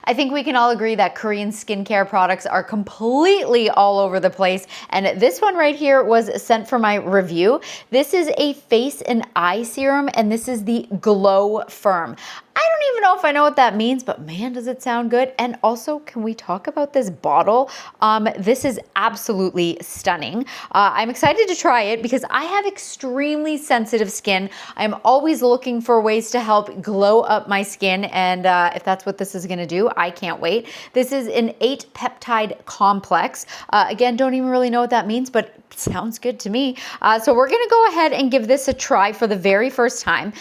I think we can all agree that Korean skincare products are completely all over the place. And this one right here was sent for my review. This is a face and eye serum, and this is the Glow Firm. I don't even know if I know what that means, but man, does it sound good. And also, can we talk about this bottle? This is absolutely stunning. I'm excited to try it because I have extremely sensitive skin. I'm always looking for ways to help glow up my skin. And if that's what this is gonna do, I can't wait. This is an 8-peptide complex. Again, don't even really know what that means, but sounds good to me. So we're gonna go ahead and give this a try for the very first time.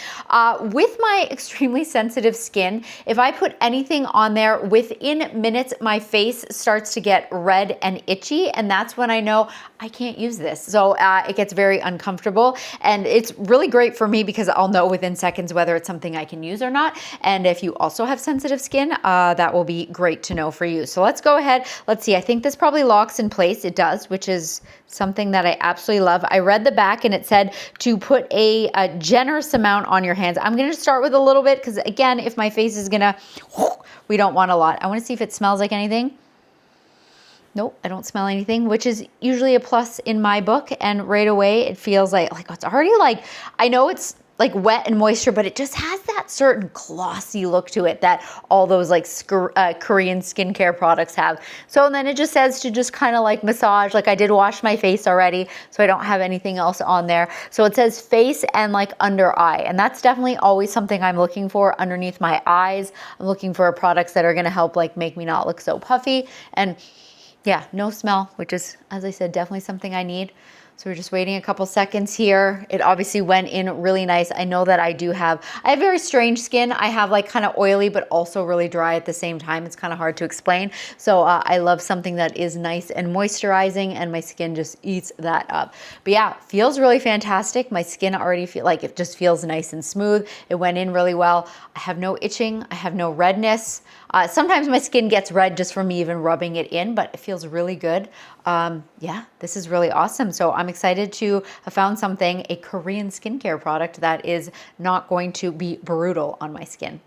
With my extremely sensitive skin, if I put anything on there, within minutes, my face starts to get red and itchy, and that's when I know I can't use this. So it gets very uncomfortable, and it's really great for me because I'll know within seconds whether it's something I can use or not. And if you also have sensitive skin, that will be great to know for you. So let's go ahead. Let's see. I think this probably locks in place. It does, which is something that I absolutely love. I read the back and it said to put a generous amount on your hands. I'm going to start with a little bit because, again, if my face is going to, we don't want a lot. I want to see if it smells like anything. Nope, I don't smell anything, which is usually a plus in my book. And right away, it feels like it's already like, I know it's like wet and moisture, but it just has that certain glossy look to it that all those like Korean skincare products have. So then it just says to just kind of like massage, like I did wash my face already, so I don't have anything else on there. So it says face and like under eye. And that's definitely always something I'm looking for underneath my eyes. I'm looking for products that are gonna help like make me not look so puffy. And yeah, no smell, which is, as I said, definitely something I need. So we're just waiting a couple seconds here. It obviously went in really nice. I know that I have very strange skin. I have like kind of oily, but also really dry at the same time. It's kind of hard to explain. So I love something that is nice and moisturizing, and my skin just eats that up. But yeah, feels really fantastic. My skin already feel like it just feels nice and smooth. It went in really well. I have no itching. I have no redness. Sometimes my skin gets red just from me even rubbing it in, but it feels really good. Yeah, this is really awesome. So I'm excited to have found something, a Korean skincare product that is not going to be brutal on my skin.